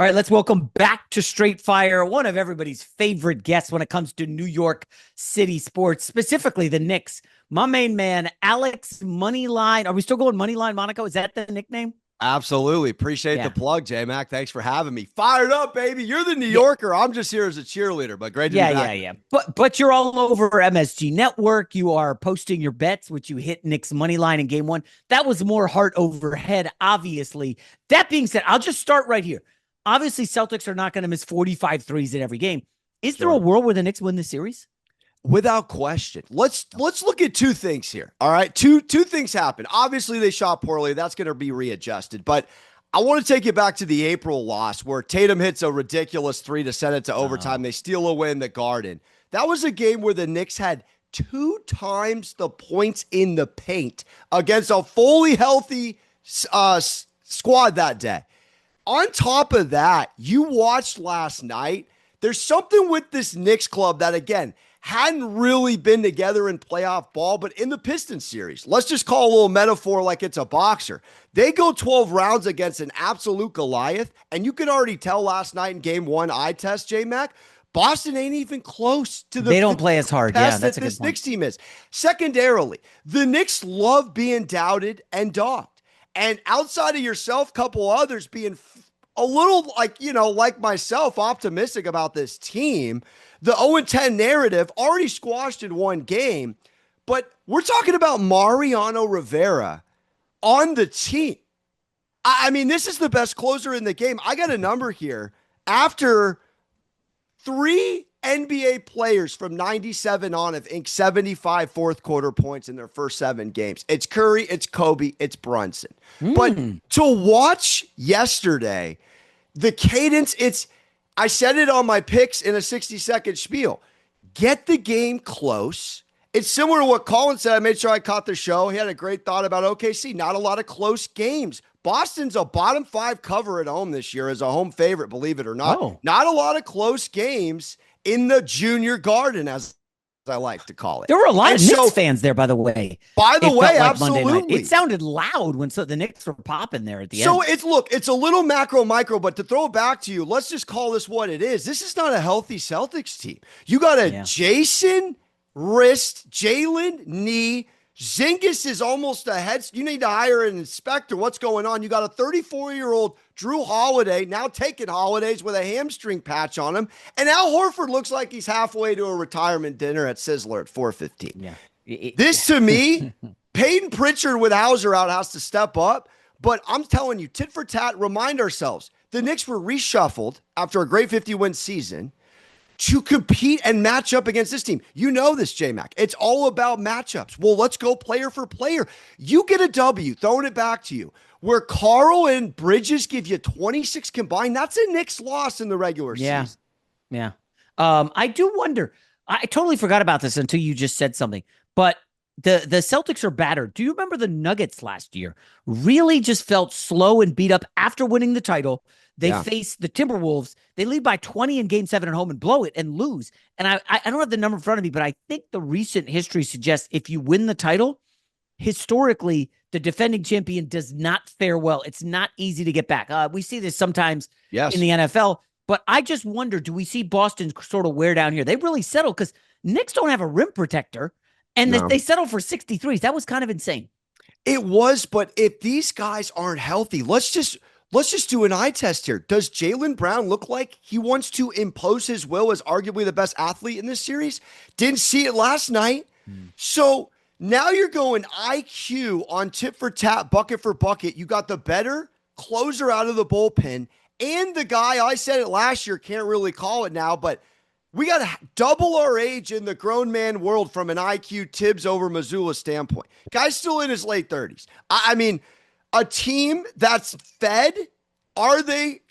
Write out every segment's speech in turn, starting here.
All right, let's welcome back to Straight Fire, one of everybody's favorite guests when it comes to New York City sports, specifically the Knicks. My main man, Alex Moneyline. Are we still going Moneyline Monaco? Is that the nickname? Absolutely. Appreciate the Yeah. plug, J-Mac. Thanks for having me. Fired up, baby. You're the New Yeah. Yorker. I'm just here as a cheerleader, but great to be Yeah, back. yeah, yeah. But you're all over MSG Network. You are posting your bets, which you hit Knicks money line in game one. That was more heart over head, obviously. That being said, I'll just start right here. Obviously, Celtics are not going to miss 45 threes in every game. Is there a Sure. world where the Knicks win the series? Without question. Let's look at two things here. All right. Two things happen. Obviously, they shot poorly. That's going to be readjusted. But I want to take you back to the April loss where Tatum hits a ridiculous three to send it to overtime. They steal away in the Garden. That was a game where the Knicks had 2 times the points in the paint against a fully healthy squad that day. On top of that, you watched last night. There's something with this Knicks club that, again, hadn't really been together in playoff ball, but in the Pistons series, let's just call a little metaphor like it's a boxer. They go 12 rounds against an absolute Goliath, and you could already tell last night in game one eye test, J-Mac, Boston ain't even close to the They don't play as hard. Yeah, that's that a good this point. Knicks team is. Secondarily, the Knicks love being doubted and dogged. And outside of yourself, couple others being a little like myself, optimistic about this team. The 0-10 narrative already squashed in one game, but we're talking about Mariano Rivera on the team. I mean, this is the best closer in the game. I got a number here. After 3 NBA players from 97 on have inked 75 fourth quarter points in their first 7 games. It's Curry, it's Kobe, it's Brunson. But to watch yesterday, the cadence, I said it on my picks in a 60-second spiel. Get the game close. It's similar to what Colin said. I made sure I caught the show. He had a great thought about OKC. Not a lot of close games. Boston's a bottom 5 cover at home this year as a home favorite, believe it or not. Oh. Not a lot of close games in the junior garden, as I like to call it. There were a lot And of Knicks so, fans there, by the way. by the It way, felt like Monday night. absolutely. It sounded loud when the Knicks were popping there at the So end. it's a little macro micro, but to throw it back to you, let's just call this what it is. This is not a healthy Celtics team. You got a Jason wrist, Jalen knee. Zingas is almost a head. You need to hire an inspector. What's going on? You got a 34-year-old Drew Holiday now taking holidays with a hamstring patch on him, and Al Horford looks like he's halfway to a retirement dinner at Sizzler at 4:15. Yeah. This to me, Peyton Pritchard with Hauser out has to step up. But I'm telling you, tit for tat, remind ourselves, the Knicks were reshuffled after a great 50-win season to compete and match up against this team. You know this, J-Mac. It's all about matchups. Well, let's go player for player. You get a W, throwing it back to you, where Carl and Bridges give you 26 combined. That's a Knicks loss in the regular season. Yeah. I do wonder. I totally forgot about this until you just said something. But the Celtics are battered. Do you remember the Nuggets last year? Really just felt slow and beat up after winning the title. They face the Timberwolves. They lead by 20 in game 7 at home and blow it and lose. And I don't have the number in front of me, but I think the recent history suggests if you win the title, historically, the defending champion does not fare well. It's not easy to get back. We see this sometimes in the NFL, but I just wonder, do we see Boston sort of wear down here? They really settle because Knicks don't have a rim protector, and they settle for 63s. That was kind of insane. It was, but if these guys aren't healthy, let's just do an eye test here. Does Jaylen Brown look like he wants to impose his will as arguably the best athlete in this series? Didn't see it last night. So now you're going IQ on tit for tat, bucket for bucket. You got the better closer out of the bullpen, and the guy, I said it last year, can't really call it now, but we got to double our age in the grown man world from an IQ Tibbs over Missoula standpoint. Guy's still in his late 30s. I mean, a team that's fed, are they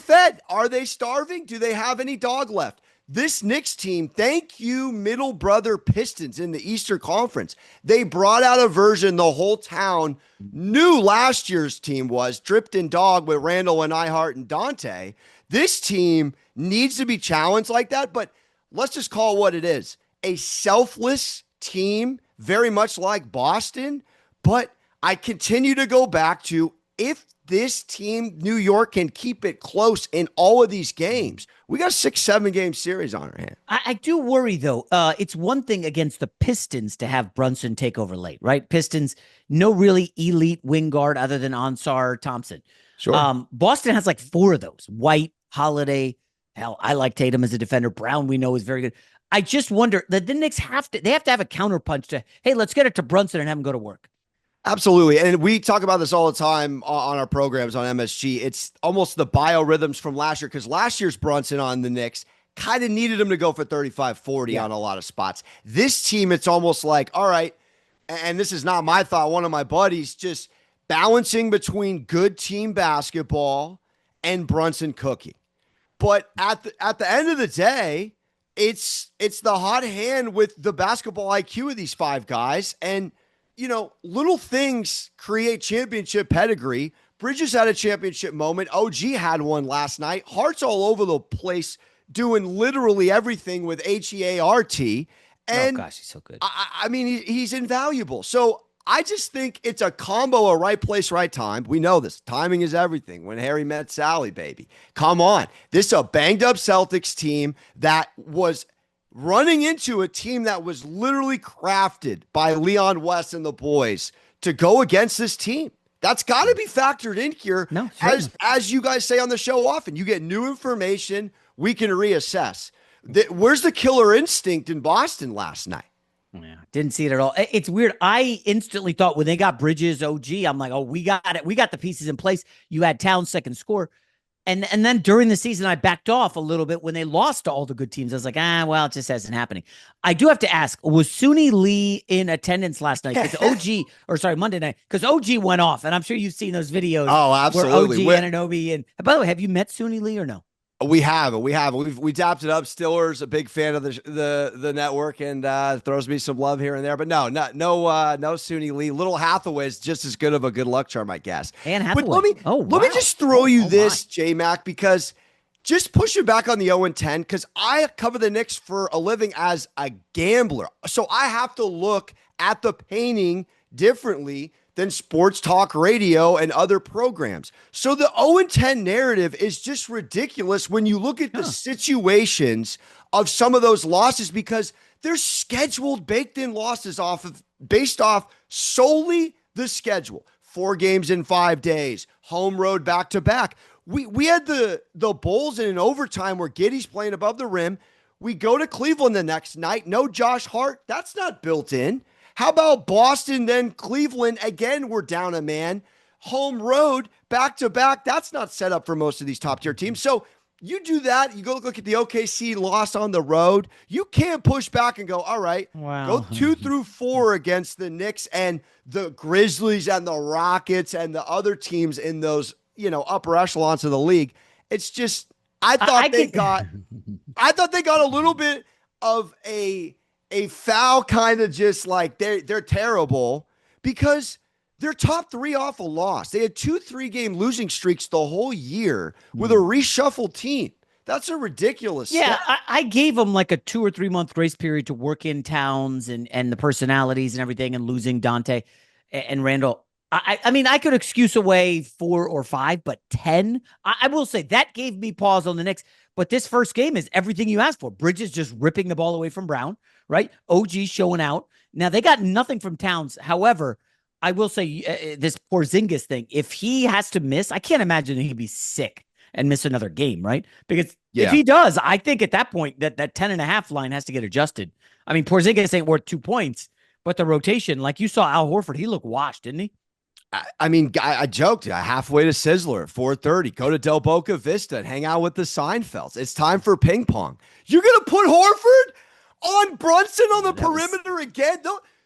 fed? Are they starving? Do they have any dog left? This Knicks team, thank you, middle brother Pistons in the Eastern Conference. They brought out a version the whole town knew last year's team was, dripped in dog with Randall and Ihart and Dante. This team needs to be challenged like that, but let's just call it what it is. A selfless team, very much like Boston, but I continue to go back to if this team, New York, can keep it close in all of these games, we got a 6-7 game series on our hand. I do worry though. It's one thing against the Pistons to have Brunson take over late, right? Pistons, no really elite wing guard other than Ansar Thompson. Sure. Boston has like 4 of those. White, Holiday. Hell, I like Tatum as a defender. Brown, we know, is very good. I just wonder that the Knicks have to have a counterpunch to, hey, let's get it to Brunson and have him go to work. Absolutely. And we talk about this all the time on our programs on MSG. It's almost the biorhythms from last year, because last year's Brunson on the Knicks kind of needed him to go for 35, 40 on a lot of spots. This team, it's almost like, all right, and this is not my thought, one of my buddies, just balancing between good team basketball and Brunson cooking. But at the end of the day, it's the hot hand with the basketball IQ of these 5 guys. And little things create championship pedigree. Bridges had a championship moment. OG had one last night. Hart's all over the place doing literally everything with HEART. And oh gosh, he's so good. I mean, he's invaluable. So I just think it's a combo of right place, right time. We know this. Timing is everything. When Harry met Sally, baby. Come on. This is a banged up Celtics team that was running into a team that was literally crafted by Leon West and the boys to go against this team. That's got to be factored in here. No, as you guys say on the show often, you get new information, we can reassess. Where's the killer instinct in Boston last night? Yeah, didn't see it at all. It's weird. I instantly thought when they got Bridges, OG, I'm like, oh, we got it. We got the pieces in place. You had Towns second score. And then during the season, I backed off a little bit when they lost to all the good teams. I was like, well, it just hasn't happening. I do have to ask, was Suni Lee in attendance last night? Because Monday night, because OG went off. And I'm sure you've seen those videos. Oh, absolutely. Where OG, Anunoby, and by the way, have you met Suni Lee or no? We have. We dapped it up. Stiller's a big fan of the network and throws me some love here and there. But no Suni Lee. Little Hathaway's just as good of a good luck charm, I guess. And Hathaway. But let me just throw you this, J-Mac, because just pushing back on the 0-10, because I cover the Knicks for a living as a gambler. So I have to look at the painting differently than sports talk radio and other programs. So the 0-10 narrative is just ridiculous when you look at the situations of some of those losses, because they're scheduled, baked in losses based off solely the schedule. 4 games in 5 days, home road back to back. We had the Bulls in an overtime where Giddey's playing above the rim. We go to Cleveland the next night. No Josh Hart. That's not built in. How about Boston, then Cleveland? Again, we're down a man. Home road, back-to-back. That's not set up for most of these top-tier teams. So you do that. You go look at the OKC loss on the road. You can't push back and go, all right, go 2 through 4 against the Knicks and the Grizzlies and the Rockets and the other teams in those, upper echelons of the league. It's just, I thought they got a little bit of a foul, kind of just like they're terrible, because they're top 3 off a loss. They had 2 3-game losing streaks the whole year with a reshuffled team. That's a ridiculous step. I gave them like a 2 or 3 month grace period to work in Towns and the personalities and everything, and losing Dante and Randall. I mean, I could excuse away 4 or 5, but 10, I will say that gave me pause on the Knicks. But this first game is everything you asked for. Bridges just ripping the ball away from Brown, right? OG showing out. Now, they got nothing from Towns. However, I will say this Porzingis thing, if he has to miss, I can't imagine he'd be sick and miss another game, right? Because if he does, I think at that point that 10.5 line has to get adjusted. I mean, Porzingis ain't worth 2 points, but the rotation, like you saw Al Horford, he looked washed, didn't he? I mean, I joked, halfway to Sizzler at 4:30, go to Del Boca Vista and hang out with the Seinfelds. It's time for ping pong. You're going to put Horford on Brunson on the perimeter again?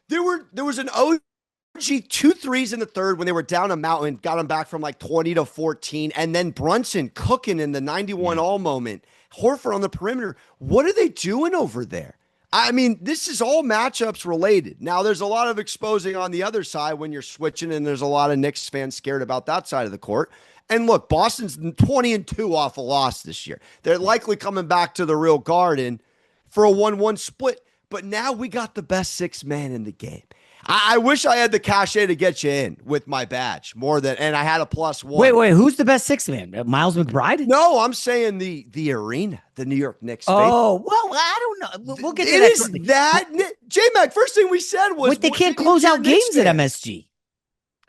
There was an OG 2 threes in the third when they were down a mountain, got them back from like 20 to 14, and then Brunson cooking in the 91 all moment. Horford on the perimeter. What are they doing over there? I mean, this is all matchups related. Now, there's a lot of exposing on the other side when you're switching, and there's a lot of Knicks fans scared about that side of the court. And look, Boston's 20-2 off a loss this year. They're likely coming back to the real Garden for a 1-1 split. But now we got the best 6 man in the game. I wish I had the cachet to get you in with my badge more than, and I had a +1. Wait, who's the best six man? Miles McBride? No, I'm saying the arena, the New York Knicks faithful. Oh, well, I don't know. We'll get to It that is shortly. that J-Mac. First thing we said was Wait, they can't the close New out York Knicks games at fan. MSG.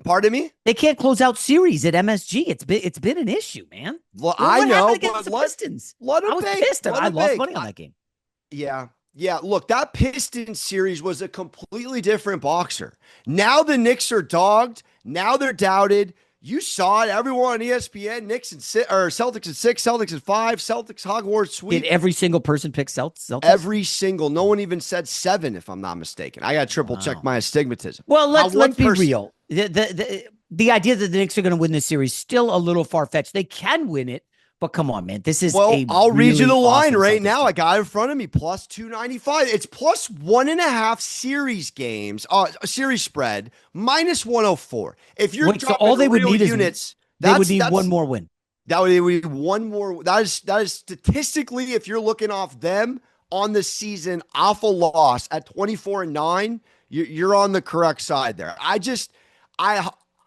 Pardon me? They can't close out series at MSG. It's been an issue, man. Well, What I know, happened against but the Pistons? let I it was bake. pissed. I lost money on that game. Yeah. Yeah. Look, that Pistons series was a completely different boxer. Now the Knicks are dogged. Now they're doubted. You saw it. Everyone on ESPN, Knicks and Celtics at 6, Celtics at 5, Celtics Hogwarts sweep. Did every single person pick Celtics? Every single. No one even said 7, if I'm not mistaken. I got to triple check my astigmatism. Well, let's be real. The idea that the Knicks are going to win this series still a little far fetched. They can win it, but come on, man. This is I'll read you the line awesome right now. team. I got it in front of me. +295. It's +1.5 series games. Series spread -104. If you're so all they would need units, they would need one more win. That would be one more. That is statistically, if you're looking off them on the season, off a loss at 24-9, you're on the correct side there.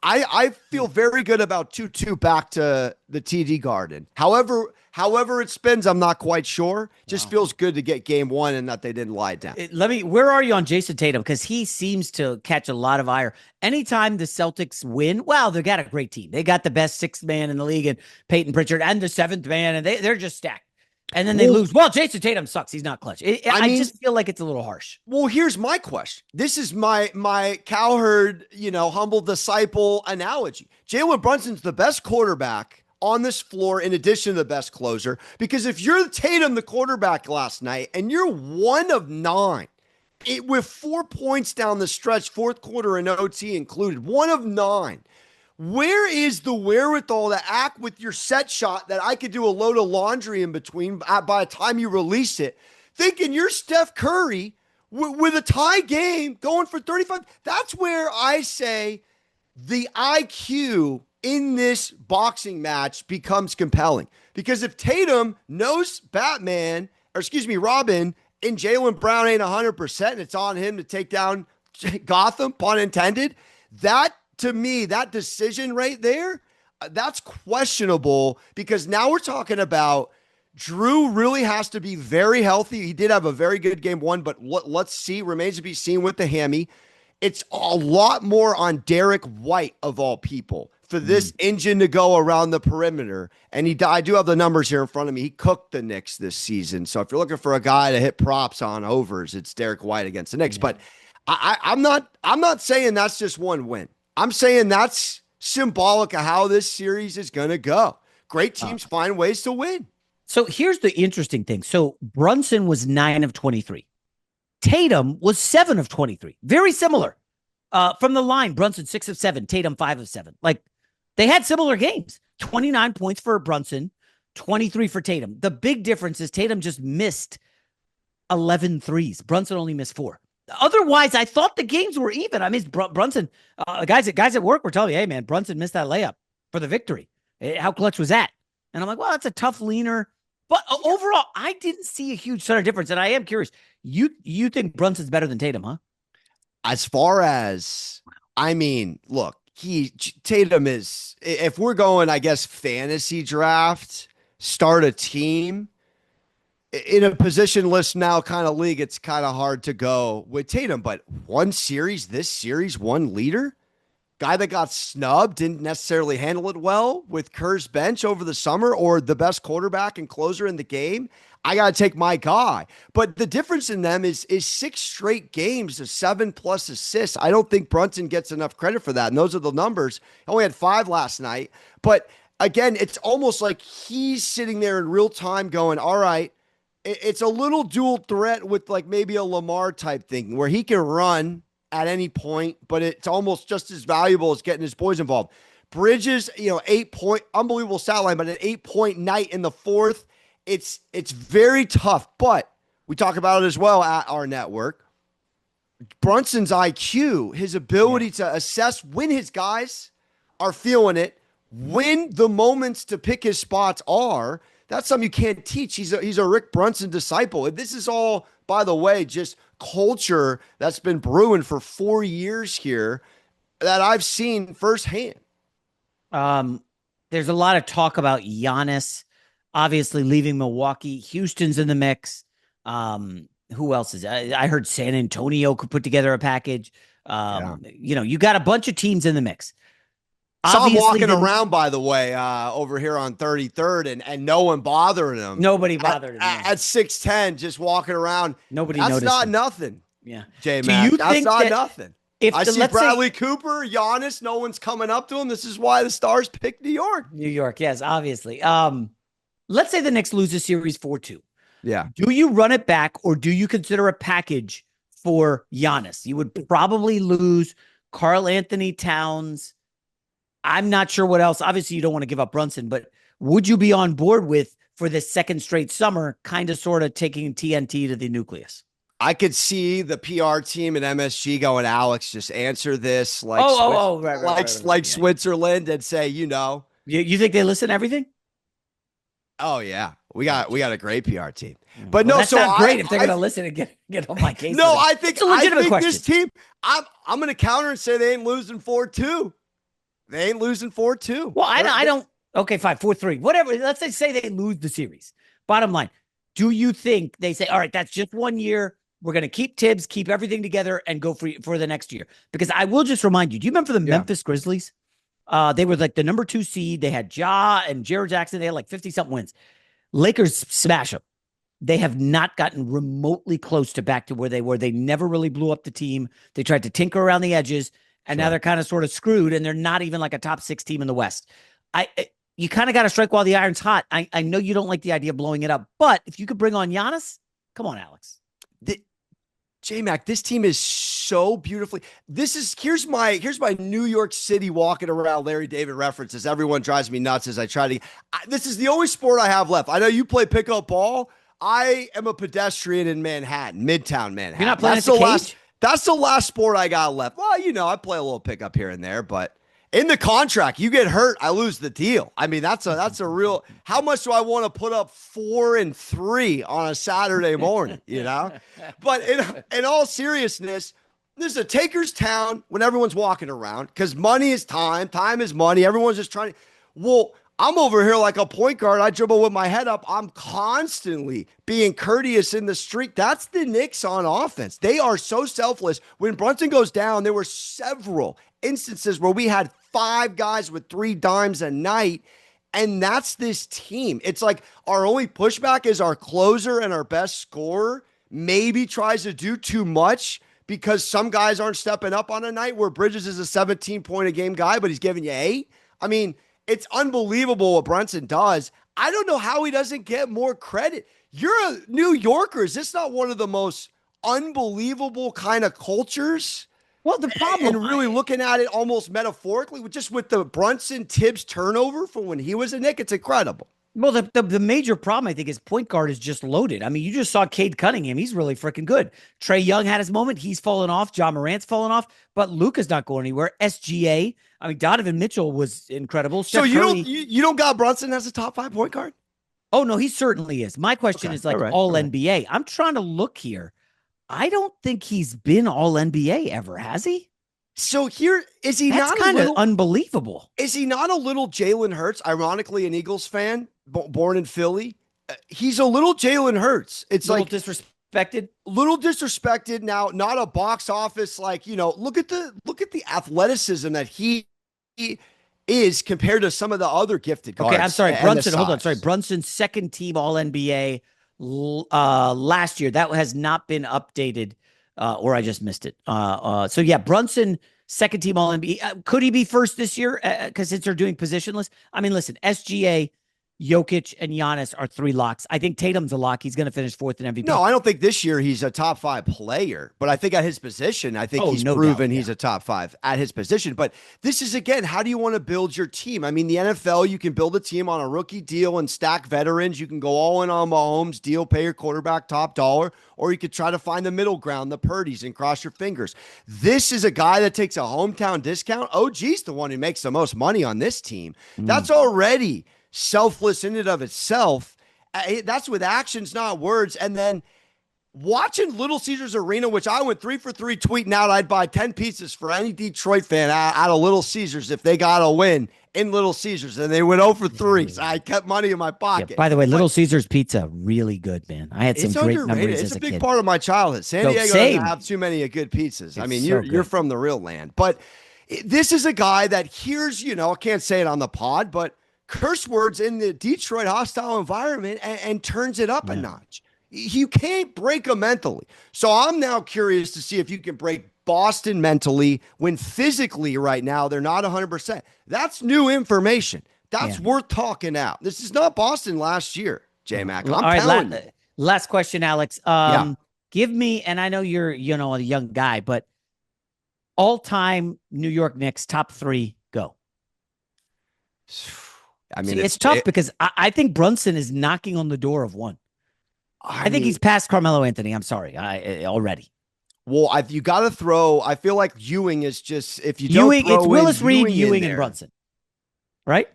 I feel very good about 2-2 back to the TD Garden. However it spins, I'm not quite sure. Just feels good to get game one and that they didn't lie down. Where are you on Jason Tatum? Because he seems to catch a lot of ire. Anytime the Celtics win, wow, they got a great team. They got the best sixth man in the league and Peyton Pritchard and the seventh man, and they're just stacked. And then they lose. Well, Jason Tatum sucks. He's not clutch. I just feel like it's a little harsh. Well, here's my question. This is my cowherd, humble disciple analogy. Jalen Brunson's the best quarterback on this floor in addition to the best closer, because if you're Tatum, the quarterback last night, and you're 1 of 9 with 4 points down the stretch, fourth quarter and OT included, 1 of 9. Where is the wherewithal to act with your set shot that I could do a load of laundry in between by the time you release it? Thinking you're Steph Curry with a tie game going for 35. That's where I say the IQ in this boxing match becomes compelling. Because if Tatum knows Robin, and Jaylen Brown ain't 100%, and it's on him to take down Gotham, pun intended, to me, that decision right there, that's questionable, because now we're talking about Drew really has to be very healthy. He did have a very good game one, but let's see, remains to be seen with the hammy. It's a lot more on Derek White, of all people, for this engine to go around the perimeter. And I do have the numbers here in front of me. He cooked the Knicks this season. So if you're looking for a guy to hit props on overs, it's Derek White against the Knicks. Yeah. But I'm not saying that's just one win. I'm saying that's symbolic of how this series is going to go. Great teams find ways to win. So here's the interesting thing. So Brunson was 9 of 23. Tatum was 7 of 23. Very similar. From the line, Brunson 6 of 7, Tatum 5 of 7. Like, they had similar games. 29 points for Brunson, 23 for Tatum. The big difference is Tatum just missed 11 threes. Brunson only missed 4. Otherwise, I thought the games were even. I mean, Brunson, guys at work were telling me, hey, man, Brunson missed that layup for the victory. How clutch was that? And I'm like, well, that's a tough leaner. But overall, I didn't see a huge sort of difference. And I am curious, you think Brunson's better than Tatum, huh? As far as, look, Tatum is, if we're going, I guess, fantasy draft, start a team, in a positionless now kind of league, it's kind of hard to go with Tatum. But one series, one leader, guy that got snubbed, didn't necessarily handle it well with Kerr's bench over the summer, or the best quarterback and closer in the game. I got to take my guy. But the difference in them is 6 straight games of 7+ assists. I don't think Brunson gets enough credit for that. And those are the numbers. He only had 5 last night. But again, it's almost like he's sitting there in real time going, all right, it's a little dual threat with like maybe a Lamar type thing where he can run at any point, but it's almost just as valuable as getting his boys involved. Bridges, 8-point, unbelievable stat line, but an 8-point night in the fourth. It's very tough, but we talk about it as well at our network. Brunson's IQ, his ability to assess when his guys are feeling it, when the moments to pick his spots are. That's something you can't teach. He's a Rick Brunson disciple. And this is all, by the way, just culture that's been brewing for 4 years here that I've seen firsthand. Um, there's a lot of talk about Giannis obviously leaving Milwaukee. Houston's in the mix. Who else is? I heard San Antonio could put together a package. Yeah. You got a bunch of teams in the mix. Saw him Obviously, walking around, by the way, over here on 33rd, and no one bothering him. nobody bothered him. At 6'10", just walking around. Nobody That's noticed not him. nothing. Yeah. J-Mac, you that's think not that nothing. If I see let's Bradley say, Cooper, Giannis, no one's coming up to him. This is why the Stars picked New York. New York, yes, obviously. Let's say the Knicks lose a series 4-2. Yeah. Do you run it back or do you consider a package for Giannis? You would probably lose Karl Anthony Towns. I'm not sure what else. Obviously, you don't want to give up Brunson, but would you be on board with, for this second straight summer, kind of sort of taking TNT to the nucleus? I could see the PR team at MSG going, Alex, just answer this like right. Switzerland and say, you know. You think they listen to everything? Oh yeah, we got a great PR team, but well, no, that's so not great if they're going to listen and get on my case. No, I think it's a legitimate question. This team, I'm going to counter and say they ain't losing 4-2. They ain't losing 4-2. Well, I don't. Okay, fine, 4-3, whatever. Let's say they lose the series. Bottom line, do you think they say, all right, that's just 1 year. We're going to keep Tibbs, keep everything together, and go for the next year? Because I will just remind you, do you remember the Memphis Grizzlies? They were like the number 2 seed. They had Ja and Jared Jackson. They had like 50-something wins. Lakers smash them. They have not gotten remotely close to back to where they were. They never really blew up the team. They tried to tinker around the edges, and now they're kind of sort of screwed, and they're not even like a top 6 team in the West. You kind of got to strike while the iron's hot. I know you don't like the idea of blowing it up, but if you could bring on Giannis, come on, Alex. J-Mac, this team is so beautifully. Here's my New York City walking around Larry David references. Everyone drives me nuts as I try to. This is the only sport I have left. I know you play pickup ball. I am a pedestrian in Manhattan, Midtown Manhattan. You're not playing at the cage? That's the last sport I got left. Well, I play a little pickup here and there, but in the contract, you get hurt, I lose the deal. I mean, that's a real. How much do I want to put up 4 and 3 on a Saturday morning? But in all seriousness, this is a taker's town when everyone's walking around because money is time, time is money. Everyone's just trying to. Well, I'm over here like a point guard. I dribble with my head up. I'm constantly being courteous in the street. That's the Knicks on offense. They are so selfless. When Brunson goes down, there were several instances where we had 5 guys with 3 dimes a night, and that's this team. It's like our only pushback is our closer and our best scorer maybe tries to do too much because some guys aren't stepping up on a night where Bridges is a 17-point-a-game guy, but he's giving you 8. I mean, it's unbelievable what Brunson does. I don't know how he doesn't get more credit. You're a New Yorker. Is this not one of the most unbelievable kind of cultures? Well, the problem, and really looking at it almost metaphorically, with the Brunson Tibbs turnover from when he was a Knick, it's incredible. Well, the major problem, I think, is point guard is just loaded. I mean, you just saw Cade Cunningham. He's really freaking good. Trae Young had his moment. He's fallen off. John Morant's fallen off. But Luka's not going anywhere. SGA. I mean, Donovan Mitchell was incredible. So you don't got Brunson as a top 5 point guard? Oh, no, he certainly is. My question is like all NBA. I'm trying to look here. I don't think he's been all NBA ever, has he? So here, is he That's not kind of unbelievable? Is he not a little Jalen Hurts? Ironically, an Eagles fan, born in Philly. He's a little Jalen Hurts. It's like disrespected. Little disrespected. Now, not a box office like, look at the athleticism that he is compared to some of the other gifted guards. Okay, I'm sorry, Brunson. Hold on, sorry, Brunson's second team All NBA last year. That has not been updated, or I just missed it. So yeah, Brunson, second team All NBA. Could he be first this year? Because since they're doing positionless. I mean, listen, SGA, Jokic, and Giannis are 3 locks. I think Tatum's a lock. He's going to finish 4th in MVP. No, I don't think this year he's a top 5 player, but I think at his position, he's proven he's a top 5 at his position. But this is, again, how do you want to build your team? I mean, the NFL, you can build a team on a rookie deal and stack veterans. You can go all in on Mahomes deal, pay your quarterback top dollar, or you could try to find the middle ground, the Purdy's, and cross your fingers. This is a guy that takes a hometown discount. OG's the one who makes the most money on this team. That's already selfless in and of itself. That's with actions, not words. And then watching Little Caesars Arena, which I went 3 for 3 tweeting out, I'd buy 10 pieces for any Detroit fan out of Little Caesars if they got a win in Little Caesars. And they went 0 for 3. So I kept money in my pocket. Yeah, by the way, Little Caesars pizza, really good, man. I had some great underrated. memories It's as a a big kid. part of my childhood. San Diego same. doesn't have too many good pizzas. I mean, so you're from the real land. But this is a guy that hears, I can't say it on the pod, but curse words in the Detroit hostile environment and turns it up a notch. You can't break them mentally. So I'm now curious to see if you can break Boston mentally when physically right now they're not 100%. That's new information. That's worth talking out. This is not Boston last year, J-Mac. I'm telling you. Last question, Alex. Give me, and I know you're, a young guy, but all-time New York Knicks top 3, go. I mean, it's tough because I think Brunson is knocking on the door of one. I think he's past Carmelo Anthony. I'm sorry, already. Well, you got to throw. I feel like Ewing is just if you don't throw it's Willis Reed, Ewing, and Brunson, right?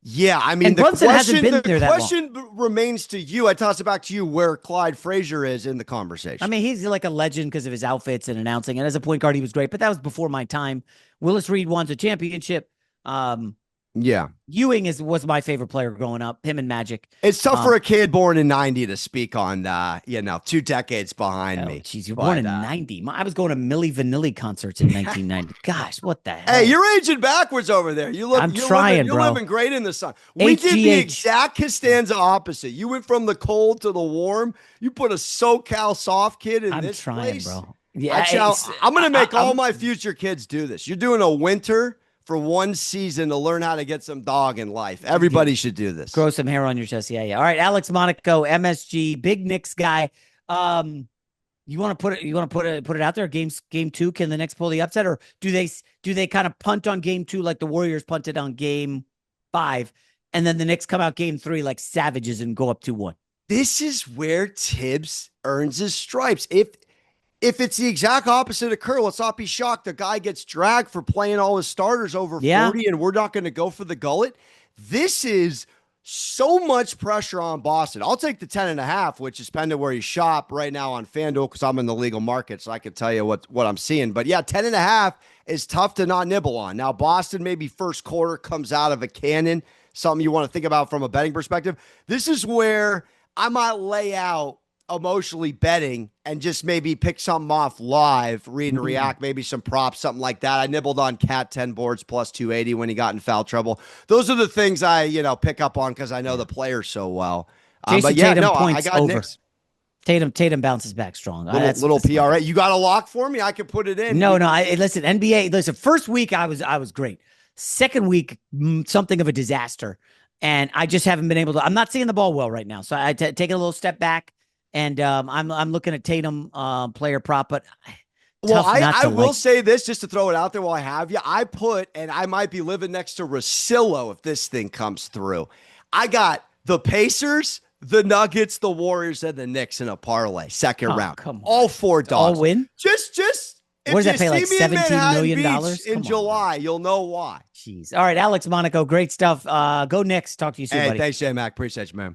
Yeah, I mean, and Brunson hasn't been there that long. The question remains to you. I toss it back to you where Clyde Frazier is in the conversation. I mean, he's like a legend because of his outfits and announcing. And as a point guard, he was great, but that was before my time. Willis Reed won a championship. Ewing was my favorite player growing up, him and Magic. It's tough for a kid born in 90 to speak on, 2 decades behind me. Jeez, you're born in 90. I was going to Milli Vanilli concerts in 1990. Gosh, what the hell? Hey, you're aging backwards over there. You're living great in the sun. We did the exact Costanza opposite. You went from the cold to the warm. You put a SoCal soft kid in this place. Bro. Yeah, I'm going to make all my future kids do this. You're doing a winter for one season to learn how to get some dog in life. Everybody should do this. Grow some hair on your chest. Yeah. All right, Alex Monaco, MSG, big Knicks guy. You want to put it out there? Game 2, can the Knicks pull the upset, or do they kind of punt on game 2 like the Warriors punted on game 5, and then the Knicks come out game 3 like savages and go up 2-1? This is where Tibbs earns his stripes. If it's the exact opposite occur, let's not be shocked. The guy gets dragged for playing all his starters over 40, and we're not going to go for the gullet. This is so much pressure on Boston. I'll take the 10.5, which is pending where you shop right now on FanDuel because I'm in the legal market, so I can tell you what I'm seeing. But 10.5 is tough to not nibble on. Now, Boston maybe first quarter comes out of a cannon, something you want to think about from a betting perspective. This is where I might lay out emotionally betting and just maybe pick something off live, read and react, maybe some props, something like that. I nibbled on Cat 10 boards plus 280 when he got in foul trouble. Those are the things I, pick up on because I know the players so well. Jason Tatum points I got over. Knicks. Tatum bounces back strong. Little PRA. You got a lock for me? I can put it in. No. Listen, NBA. Listen, first week I was great. Second week, something of a disaster, and I just haven't been able to. I'm not seeing the ball well right now, so I take a little step back. And I'm looking at Tatum player prop, but I will say this just to throw it out there while I have you. And I might be living next to Rosillo if this thing comes through. I got the Pacers, the Nuggets, the Warriors, and the Knicks in a parlay second round. Come on. All 4 dogs. All win? Just what does that pay, like $17 million? In July, you'll know why. Jeez. All right, Alex Monaco, great stuff. Go Knicks. Talk to you soon, buddy. Thanks, J-Mac. Appreciate you, man.